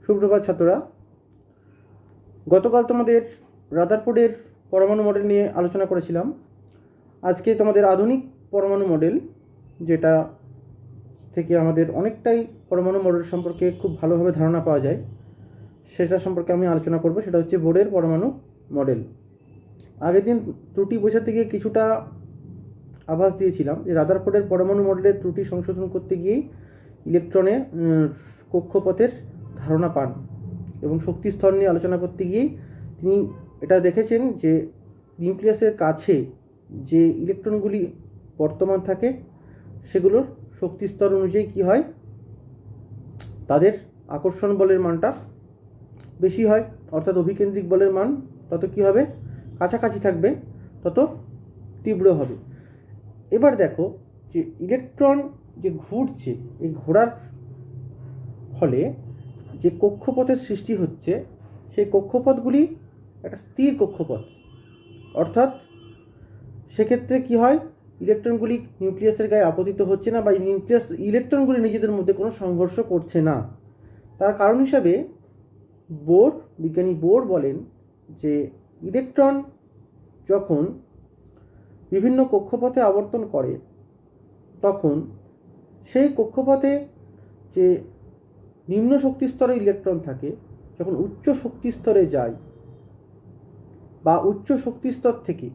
সুপ্রভাত ছাত্ররা, গতকাল তোমাদের রাদারফোর্ডের পরমাণু মডেল নিয়ে আলোচনা করেছিলাম। আজকে তোমাদের আধুনিক পরমাণু মডেল, যেটা থেকে আমাদের অনেকটাই পরমাণু মডেল সম্পর্কে খুব ভালোভাবে ধারণা পাওয়া যায়, সেটা সম্পর্কে আমি আলোচনা করব। সেটা হচ্ছে বোরের পরমাণু মডেল। আগের দিন ত্রুটি বোঝাতে গিয়ে কিছুটা আভাস দিয়েছিলাম যে রাদারফোর্ডের পরমাণু মডেলের ত্রুটি সংশোধন করতে গিয়েই ইলেকট্রনের কক্ষপথের ধারণা পান, এবং শক্তি স্তর নিয়ে আলোচনা করতে গিয়েই তিনি এটা দেখেছেন যে নিউক্লিয়াসের কাছে যে ইলেকট্রনগুলি বর্তমান থাকে সেগুলোর শক্তি স্তর অনুযায়ী কী হয়, তাদের আকর্ষণ বলের মানটা বেশি হয়, অর্থাৎ অভিকেন্দ্রিক বলের মান তত কী হবে, কাছাকাছি থাকবে, তত তীব্র হবে। এবার দেখো যে ইলেকট্রন যে ঘুরছে, এই ঘোরার ফলে যে কক্ষপথের সৃষ্টি হচ্ছে সেই কক্ষপথগুলি একটা স্থির কক্ষপথ, অর্থাৎ সেক্ষেত্রে কি হয়, ইলেকট্রনগুলি নিউক্লিয়াসের গায়ে আপতিত হচ্ছে না, বা ইলেকট্রনগুলি নিজেদের মধ্যে কোনো সংঘর্ষ করছে না। তার কারণ হিসাবে বিজ্ঞানী বোর বলেন যে ইলেকট্রন যখন বিভিন্ন কক্ষপথে আবর্তন করে তখন সেই কক্ষপথে যে নিম্ন শক্তি স্তরে ইলেকট্রন থাকে, যখন উচ্চ শক্তি স্তরে যায় বা উচ্চ শক্তি স্তর থেকে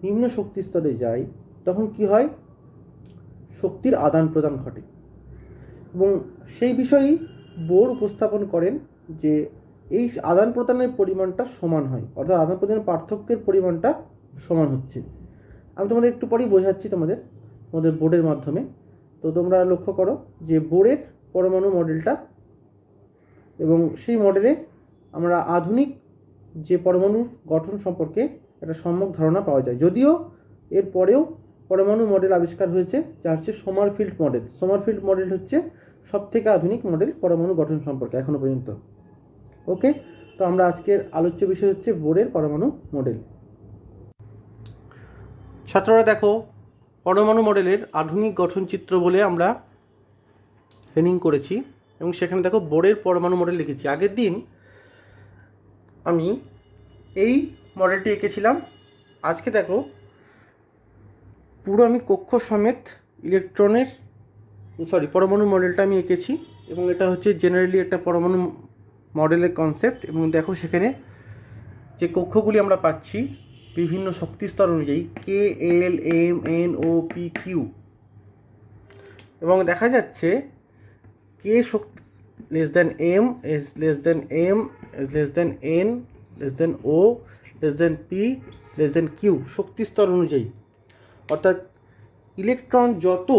নিম্ন শক্তি স্তরে যায়, তখন কি হয়, শক্তির আদান প্রদান ঘটে। এবং সেই বিষয়েই বোর উপস্থাপন করেন যে এই আদান প্রদানের পরিমাণটা সমান হয়, অর্থাৎ আদান প্রদানের পার্থক্যের পরিমাণটা সমান হচ্ছে। আমি তোমাদের একটু পরেই বোঝাচ্ছি তোমাদের বোর্ডের মাধ্যমে। তো তোমরা লক্ষ্য করো যে বোরের পরমাণু মডেলটা, এবং সেই মডেলে আমরা আধুনিক যে পরমাণুর গঠন সম্পর্কে একটা সম্যক ধারণা পাওয়া যায়। যদিও এর পরেও পরমাণু মডেল আবিষ্কার হয়েছে, যা হচ্ছে সোমারফিল্ড মডেল। সোমারফিল্ড মডেল হচ্ছে সবথেকে আধুনিক মডেল পরমাণু গঠন সম্পর্কে এখনো পর্যন্ত। ওকে, তো আমরা আজকের আলোচ্য বিষয় হচ্ছে বোরের পরমাণু মডেল। ছাত্ররা দেখো, পরমাণু মডেলের আধুনিক গঠন চিত্র বলে আমরা হেডিং করেছি, এবং সেখানে দেখো বোরের পরমাণু মডেল লিখেছি। আগের দিন আমি এই মডেলটি এঁকেছিলাম, আজকে দেখো পুরো আমি কক্ষ সমেত পরমাণু মডেলটা আমি এঁকেছি, এবং এটা হচ্ছে জেনারেলি একটা পরমাণু মডেলের কনসেপ্ট। এবং দেখো সেখানে যে কক্ষগুলি আমরা পাচ্ছি বিভিন্ন শক্তি স্তর অনুযায়ী K, L, M, N, O, P, Q, এবং দেখা যাচ্ছে K less than M, S less than M, S less than N, less than O, less than P, less than Q শক্তি স্তর অনুযায়ী। অর্থাৎ ইলেকট্রন যত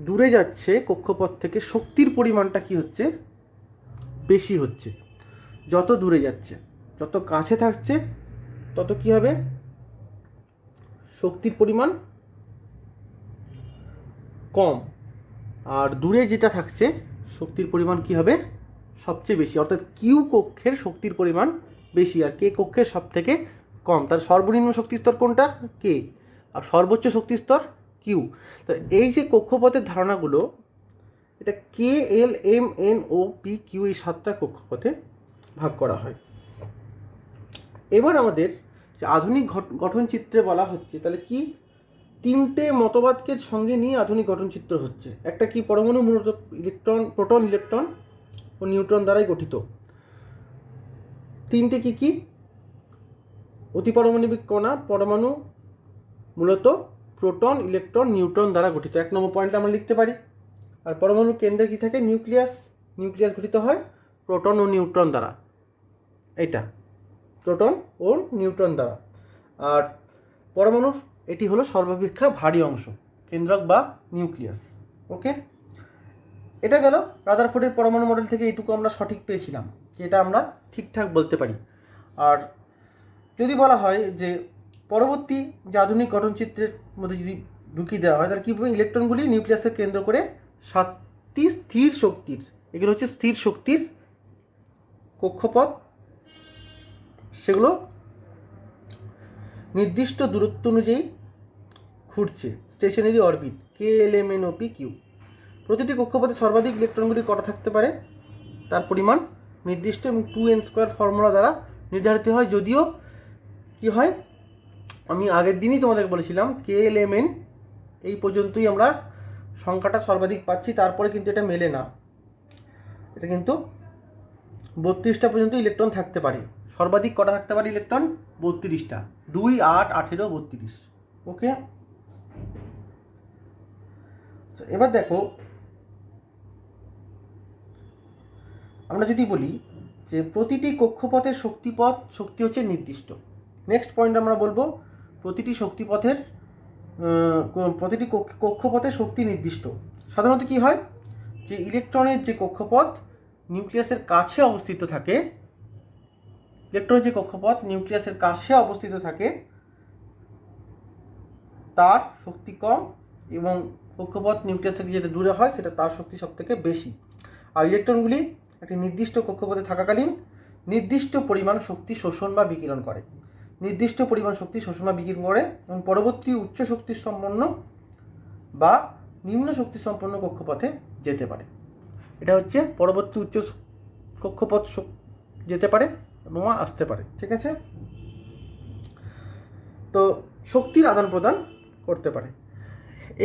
দূরে যাচ্ছে কক্ষপথ থেকে, শক্তির পরিমাণটা কি হচ্ছে, বেশি হচ্ছে। যত দূরে যাচ্ছে, যত কাছে থাকছে তত কি হবে, শক্তির পরিমাণ কম, আর দূরে যেটা থাকছে শক্তির পরিমাণ কি হবে, সবচেয়ে বেশি। অর্থাৎ কিউ কক্ষের শক্তির পরিমাণ বেশি, আর কে কক্ষের সব থেকে কম। তার সর্বনিম্ন শক্তি স্তর কোনটা, কে, আর সর্বোচ্চ শক্তি স্তর কিউ। তো এই যে কক্ষপথের ধারণাগুলো, এটা কে, L, M, N, O, P, Q এই 7টা কক্ষপথে ভাগ করা হয়। এবার আমাদের যে আধুনিক গঠন চিত্রে বলা হচ্ছে, তাহলে কি, 3টে মতবাদকে সঙ্গে নিয়ে আধুনিক গঠন চিত্র হচ্ছে। একটা কি, পরমাণু মূলত প্রোটন, ইলেকট্রন ও নিউট্রন দ্বারাই গঠিত। 3টে কি, অতিপারমাণবিক কণা, পরমাণু মূলত প্রোটন, ইলেকট্রন, নিউট্রন দ্বারা গঠিত। 1 নম্বর পয়েন্টে আমরা লিখতে পারি। আর পরমাণু কেন্দ্রে কি থাকে, নিউক্লিয়াস গঠিত হয় প্রোটন ও নিউট্রন দ্বারা। এটা প্রোটন ও নিউট্রন দ্বারা। আর পরমাণুর এটি হলো সর্বাপেক্ষা ভারী অংশ, কেন্দ্রক বা নিউক্লিয়াস। ওকে, এটা গেল রাদারফোর্ডের পরমাণু মডেল থেকে এইটুকু আমরা সঠিক পেয়েছিলাম, এটা আমরা ঠিকঠাক বলতে পারি। আর যদি বলা হয় যে পরবর্তী যে আধুনিক গঠনচিত্রের মধ্যে যদি ঢুকিয়ে দেওয়া হয়, তাহলে কী হবে, ইলেকট্রনগুলি নিউক্লিয়াসকে কেন্দ্র করে 7টি স্থির শক্তির, এগুলো হচ্ছে স্থির শক্তির কক্ষপথ, সেগুলো নির্দিষ্ট দূরত্ব অনুযায়ী ঘুরছে, স্টেশনারি অরবিট, কে, L, M, N, O, P, Q. প্রতিটি কক্ষপথে সর্বাধিক ইলেকট্রনগুলি কটা থাকতে পারে, তার পরিমাণ নির্দিষ্ট এবং 2n² ফর্মুলা দ্বারা নির্ধারিত হয়। যদিও কি হয়, আমি আগের দিনই তোমাদের বলেছিলাম KLMN এই পর্যন্তই আমরা সংখ্যাটা সর্বাধিক পাচ্ছি, তারপরে কিন্তু এটা মেলে না। এটা কিন্তু 32টা পর্যন্ত ইলেকট্রন থাকতে পারে। সর্বাধিক কটা থাকতে পারে ইলেকট্রন? 32টা। 2, 8, 18, 32। ওকে, এবার দেখো, আমরা যদি বলি যে প্রতিটি কক্ষপথের শক্তি হচ্ছে নির্দিষ্ট। নেক্সট পয়েন্ট আমরা বলবো প্রতিটি কক্ষপথের শক্তি নির্দিষ্ট। সাধারণত কি হয়, যে ইলেকট্রনের যে কক্ষপথ নিউক্লিয়াসের কাছে অবস্থিত থাকে, তার শক্তি কম, এবং কক্ষপথ নিউক্লিয়াস থেকে যেটা দূরে হয় সেটা তার শক্তি সব থেকে বেশি। আর ইলেকট্রনগুলি একটি নির্দিষ্ট কক্ষপথে থাকাকালীন নির্দিষ্ট পরিমাণ শক্তি শোষণ বা বিকিরণ করে এবং পরবর্তী উচ্চ শক্তি সম্পন্ন বা নিম্ন শক্তি সম্পন্ন কক্ষপথে যেতে পারে। এটা হচ্ছে পরবর্তী উচ্চ কক্ষপথ যেতে পারে এবং আসতে পারে। ঠিক আছে, তো শক্তির আদান প্রদান করতে পারে।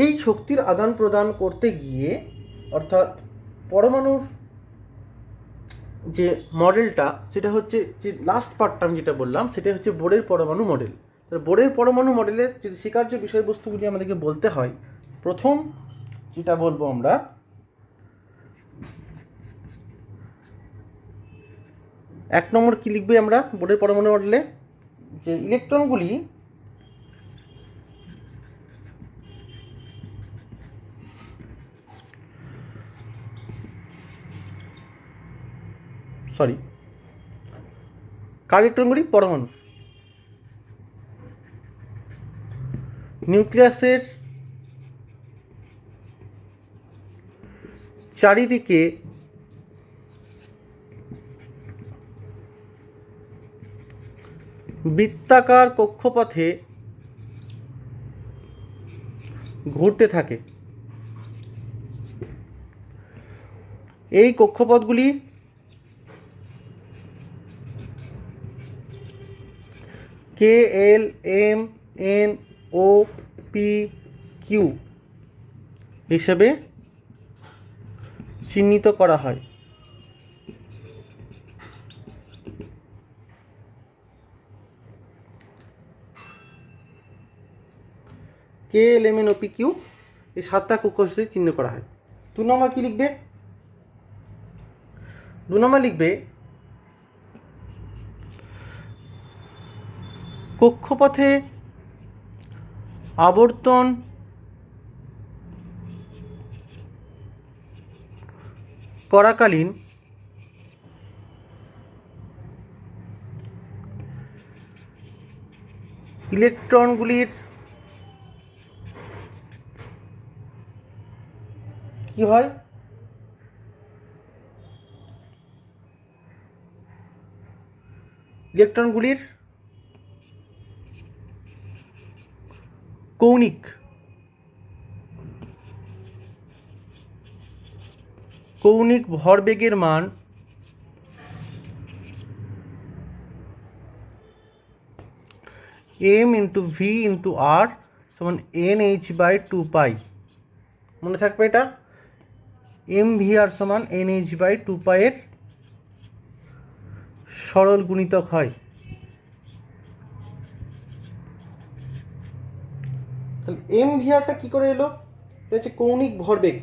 এই শক্তির আদান প্রদান করতে গিয়ে, অর্থাৎ পরমাণুর যে মডেলটা, সেটা হচ্ছে যে লাস্ট পার্টটা আমি যেটা বললাম, সেটা হচ্ছে বোরের পরমাণু মডেল। বোরের পরমাণু মডেলের যদি স্বীকার্য বিষয়বস্তুগুলি আমাদেরকে বলতে হয়, প্রথম যেটা বলবো আমরা, এক নম্বর কি লিখবে আমরা বোরের পরমাণু মডেলে, যে ইলেকট্রনগুলি পরমাণু নিউক্লিয়াসের চারিদিকে বৃত্তাকার কক্ষপথে ঘুরতে থাকে। এই কক্ষপথগুলি KLMNOPQ হিসেবে চিহ্নিত করা হয়। KLMNOPQ এই 7টা কক্ষপথে চিহ্নিত করা হয়। 2 নম্বর কি লিখবে? 2 নম্বর লিখবে কক্ষপথে আবর্তন করাকালীন ইলেকট্রনগুলির কি হয়, ইলেকট্রনগুলির কৌণিক ভরবেগের মান m/v/r = nh/2π। মনে থাকবে এটা, mvr = nh/2π এর সরল গুণিতক হয়। তাহলে mvrটা কি করে এলো? এটা হচ্ছে কৌণিক ভরবেগ।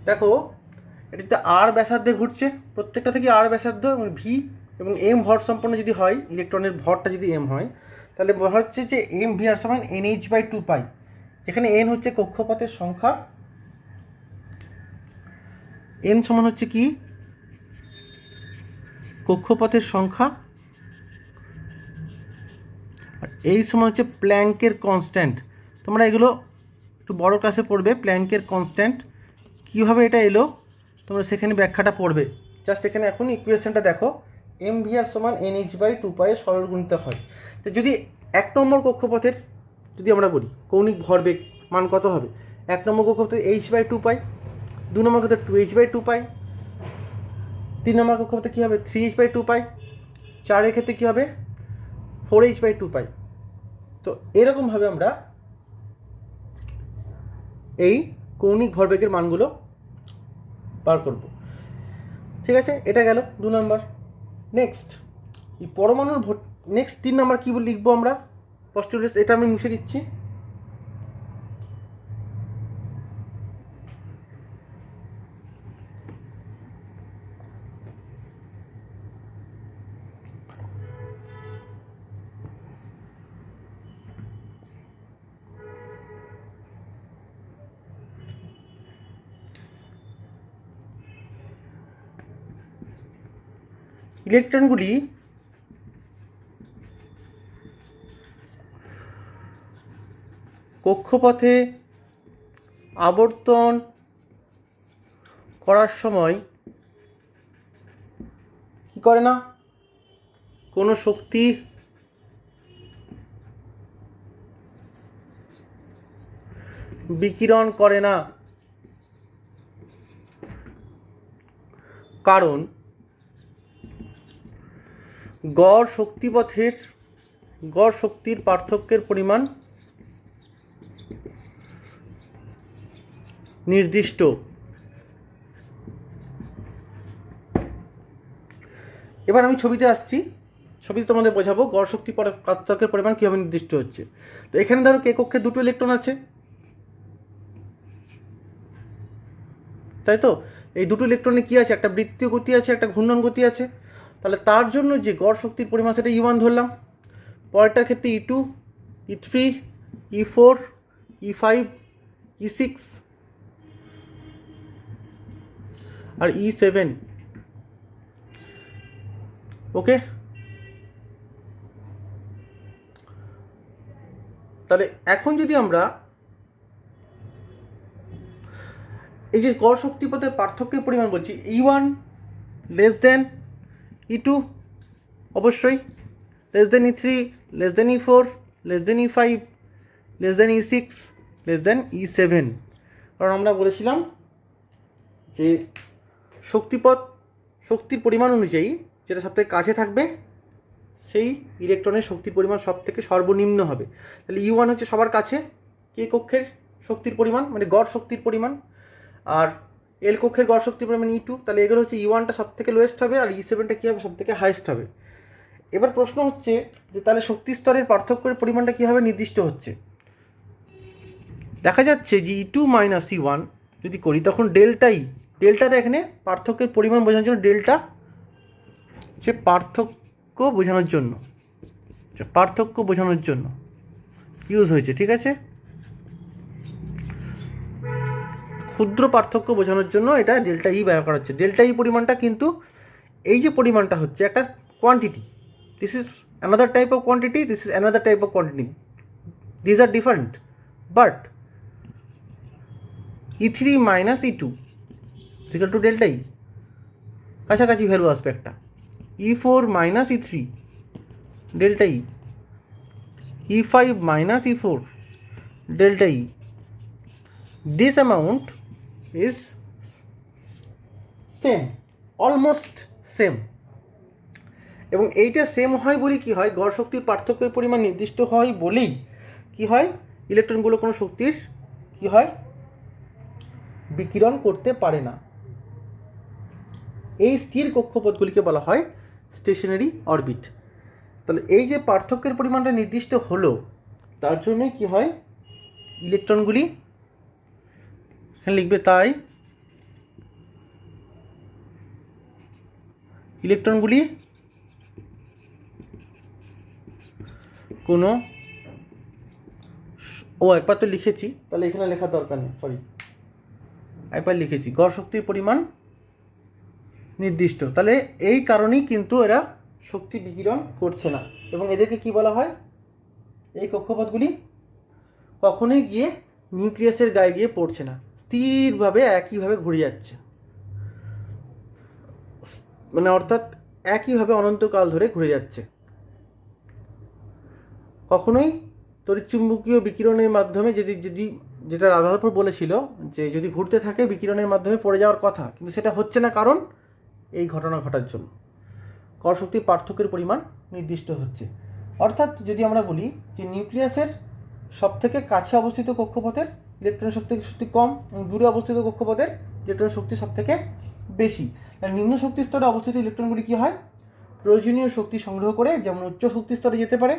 দেখো, এটাতে r ব্যাসার্ধে ঘুরছে, প্রত্যেকটা থেকে r ব্যাসার্ধ এবং v এবং m ভর সম্পন্ন যদি হয়, ইলেকট্রনের ভরটা যদি m হয়, তাহলে হচ্ছে যে mvr = nh/2π, যেখানে n হচ্ছে কক্ষপথের সংখ্যা, n সমান হচ্ছে কি কক্ষপথের সংখ্যা, আর এই সমান হচ্ছে প্ল্যাঙ্কের কনস্ট্যান্ট। তোমরা এগুলো একটু বড় ক্লাসে পড়বে, প্ল্যাঙ্কের কনস্ট্যান্ট কীভাবে এটা এলো তোমরা সেখানে ব্যাখ্যাটা পড়বে। জাস্ট এখানে এখন ইকুয়েশনটা দেখো, mvr = nh/2π এর সরল গুণিতক হয়। তো যদি 1 নম্বর কক্ষপথের যদি আমরা বলি কৌণিক ভরবেগ মান কত হবে, 1 নম্বর কক্ষপথে h/2π, 2 নম্বর ক্ষেত্রে 2h/2π, 3 নম্বর কক্ষপথে কী হবে 3h/2 4-এর ক্ষেত্রে কী হবে 4h/2 তো এরকমভাবে আমরা এই কৌণিক ভরবেগের মানগুলো বার করব। ঠিক আছে, এটা গেল 2 নম্বর। নেক্সট এই পরমাণুর নেক্সট 3 নম্বর কী লিখবো আমরা পস্টুলেটস, এটা আমি মুছে দিচ্ছি। ইলেকট্রনগুলি কক্ষপথে আবর্তন করার সময় কি করে না, কোনো শক্তি বিকিরণ করে না, কারণ গড় শক্তির পার্থক্যের পরিমাণ নির্দিষ্ট। এবার আমি ছবিতে আসছি, ছবিতে তোমাদের বোঝাবো গড় শক্তি পার্থক্যের পরিমাণ কীভাবে নির্দিষ্ট হচ্ছে। তো এখানে ধরো কে কক্ষে 2টো ইলেকট্রন আছে, তাই তো? এই 2টো ইলেকট্রনে কী আছে, একটা বৃত্তীয় গতি আছে, একটা ঘূর্ণন গতি আছে। তাহলে তার জন্য যে গড় শক্তির পরিমাণ সেটা E1 ধরলাম। পরেরটার ক্ষেত্রে E2, E3, E4, E5, E6 আর E7। ওকে, তাহলে এখন যদি আমরা এই যে গড় শক্তিপথের পার্থক্যের পরিমাণ বলছি, E1 লেস দেন E2 অবশ্যই, less than E3, less than E4, less than E5, less than E6, less than E7। কারণ আমরা বলেছিলাম যে শক্তির পরিমাণ অনুযায়ী যেটা সবথেকে কাছে থাকবে সেই ইলেকট্রনের শক্তির পরিমাণ সব থেকে সর্বনিম্ন হবে। তাহলে E1 হচ্ছে সবার কাছে কে কক্ষের শক্তির পরিমাণ, মানে গড় শক্তির পরিমাণ, আর এল কক্ষের গড় শক্তির পরিমাণ E2। তাহলে এগুলো হচ্ছে E1টা সব থেকে লোয়েস্ট হবে আর E7টা কী হবে সব থেকে হাইয়েস্ট হবে। এবার প্রশ্ন হচ্ছে যে তাহলে শক্তি স্তরের পার্থক্যের পরিমাণটা কীভাবে নির্দিষ্ট হচ্ছে। দেখা যাচ্ছে যে E2 মাইনাস E1 যদি করি তখন ডেল্টাটা এখানে পার্থক্যের পরিমাণ বোঝানোর জন্য, ডেল্টা হচ্ছে পার্থক্য বোঝানোর জন্য ইউজ হয়েছে। ঠিক আছে, ক্ষুদ্র পার্থক্য বোঝানোর জন্য এটা ডেল্টা ই ব্যবহার করা হচ্ছে। ডেল্টা ই পরিমাণটা কিন্তু এই যে পরিমাণটা হচ্ছে একটা quantity, this is another type of quantity, this is another type of quantity, this are different, but E3 minus E2 equal to delta e, কাছাকাছি ভ্যালু আসবে একটা। E4 minus E3 delta e, E5 minus E4 delta e, this amount is same, almost same। এবং এইটা same হয় বলেই কী হয়, গড় শক্তির পার্থক্যের পরিমাণ নির্দিষ্ট হয় বলেই কী হয়, ইলেকট্রনগুলো কোনো শক্তির কী হয় বিকিরণ করতে পারে না। এই স্থির কক্ষপথগুলিকে বলা হয় স্টেশনারি অরবিট। তাহলে এই যে পার্থক্যের পরিমাণটা নির্দিষ্ট হলো তার জন্যই কী হয়, ইলেকট্রনগুলি লিখবে, তাই ইলেকট্রনগুলি কোনো একবার তো লিখেছি, তাহলে এখানে লেখার দরকার নেই, সরি একবার লিখেছি, গড় শক্তির পরিমাণ নির্দিষ্ট। তাহলে এই কারণেই কিন্তু এরা শক্তি বিকিরণ করছে না, এবং এদেরকে কি বলা হয়, এই কক্ষপথগুলি কখনোই গিয়ে নিউক্লিয়াসের গায়ে গিয়ে পড়ছে না, স্থিরভাবে একইভাবে ঘুরে যাচ্ছে, মানে অর্থাৎ একইভাবে অনন্তকাল ধরে ঘুরে যাচ্ছে। কখনোই তড়িৎচুম্বকীয় বিকিরণের মাধ্যমে যেটা রাধারপুর বলেছিল যে যদি ঘুরতে থাকে বিকিরণের মাধ্যমে পড়ে যাওয়ার কথা, কিন্তু সেটা হচ্ছে না, কারণ এই ঘটনা ঘটার জন্য। গড় শক্তির পার্থক্যের পরিমাণ নির্দিষ্ট হচ্ছে। অর্থাৎ যদি আমরা বলি যে নিউক্লিয়াসের সবথেকে কাছে অবস্থিত কক্ষপথের ইলেকট্রন শক্তি কম এবং দূরে অবস্থিত কক্ষপথের ইলেকট্রন শক্তি সবথেকে বেশি। আর নিম্ন শক্তি স্তরে অবস্থিত ইলেকট্রনগুলি কী হয়, প্রয়োজনীয় শক্তি সংগ্রহ করে যেমন উচ্চ শক্তি স্তরে যেতে পারে,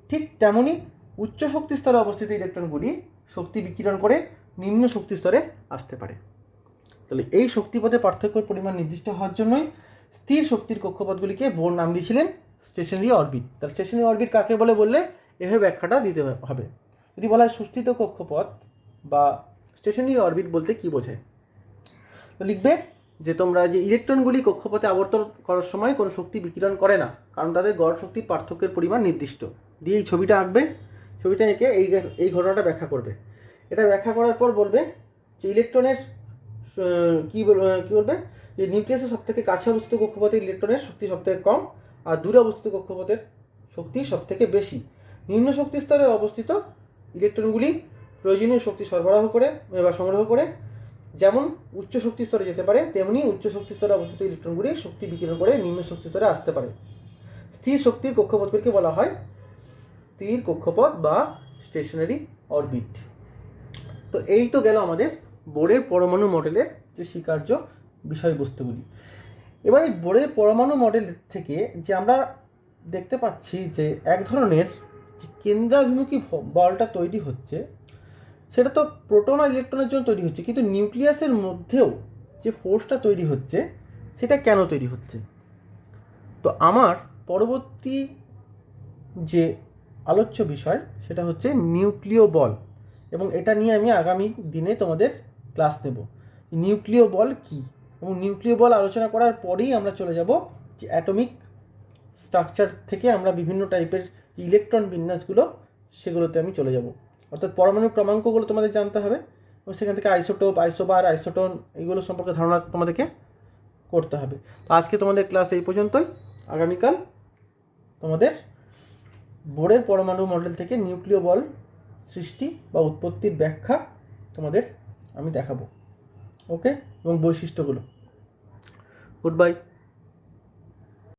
ঠিক তেমনই উচ্চ শক্তি স্তরে অবস্থিত ইলেকট্রনগুলি শক্তি বিকিরণ করে নিম্ন শক্তি স্তরে আসতে পারে। তাহলে এই শক্তিপথে পার্থক্যের পরিমাণ নির্দিষ্ট হওয়ার জন্যই স্থির শক্তির কক্ষপথগুলিকে বোর নাম দিয়েছিলেন স্টেশনারি অরবিট। তাহলে স্টেশনারি অরবিট কাকে বলে বললে এভাবে ব্যাখ্যাটা দিতে হবে। যদি বলা হয় সুস্থিত কক্ষপথ বা স্টেশনারি অরবিট বলতে কী বোঝায়, তো লিখবে যে তোমরা যে ইলেকট্রনগুলি কক্ষপথে আবর্তন করার সময় কোনো শক্তি বিকিরণ করে না, কারণ তাদের গড় শক্তির পার্থক্যের পরিমাণ নির্দিষ্ট। দিয়ে এই ছবিটা আঁকবে, ছবিটা এঁকে এই ঘটনাটা ব্যাখ্যা করবে। এটা ব্যাখ্যা করার পর বলবে যে ইলেকট্রনের কী বলবে যে নিউক্লিয়াসের সবথেকে কাছে অবস্থিত কক্ষপথের ইলেকট্রনের শক্তি সবথেকে কম আর দূরে অবস্থিত কক্ষপথের শক্তি সবথেকে বেশি। নিম্ন শক্তি স্তরে অবস্থিত ইলেকট্রনগুলি প্রয়োজনীয় শক্তি সরবরাহ করে বা সংগ্রহ করে যেমন উচ্চ শক্তি স্তরে যেতে পারে, তেমনি উচ্চ শক্তি স্তরে অবস্থিত ইলেকট্রনগুলি শক্তি বিকিরণ করে নিম্ন শক্তি স্তরে আসতে পারে। স্থির শক্তির কক্ষপথগুলিকে বলা হয় স্থির কক্ষপথ বা স্টেশনারি অরবিট। তো এই তো গেল আমাদের বোরের পরমাণু মডেলের যে স্বীকার্য বিষয়বস্তুগুলি। এবার এই বোরের পরমাণু মডেল থেকে যে আমরা দেখতে পাচ্ছি যে এক ধরনের যে কেন্দ্রাভিমুখী বলটা তৈরি হচ্ছে, সেটা তো প্রোটন আর ইলেকট্রনের জন্য তৈরি হচ্ছে, কিন্তু নিউক্লিয়াসের মধ্যেও যে ফোর্সটা তৈরি হচ্ছে সেটা কেন তৈরি হচ্ছে। তো আমার পরবর্তী যে আলোচ্য বিষয় সেটা হচ্ছে নিউক্লিয় বল, এবং এটা নিয়ে আমি আগামী দিনে তোমাদের ক্লাস নেব। নিউক্লিয় বল কী, এবং নিউক্লিয় বল আলোচনা করার পরেই আমরা চলে যাব যে অ্যাটমিক স্ট্রাকচার থেকে আমরা বিভিন্ন টাইপের ইলেকট্রন বিন্যাসগুলো সেগুলোতে আমি চলে যাব। অর্থাৎ পরমাণু ক্রমাঙ্কগুলো তোমাদের জানতে হবে এবং সেখান থেকে আইসোটোপ, আইসোবার, আইসোটোন এগুলো সম্পর্কে ধারণা তোমাদেরকে করতে হবে। তো আজকে তোমাদের ক্লাস এই পর্যন্তই। আগামীকাল তোমাদের বোরের পরমাণু মডেল থেকে নিউক্লিয় বল সৃষ্টি বা উৎপত্তির ব্যাখ্যা তোমাদের আমি দেখাবো। ওকে, এবং বৈশিষ্ট্যগুলো। Good bye.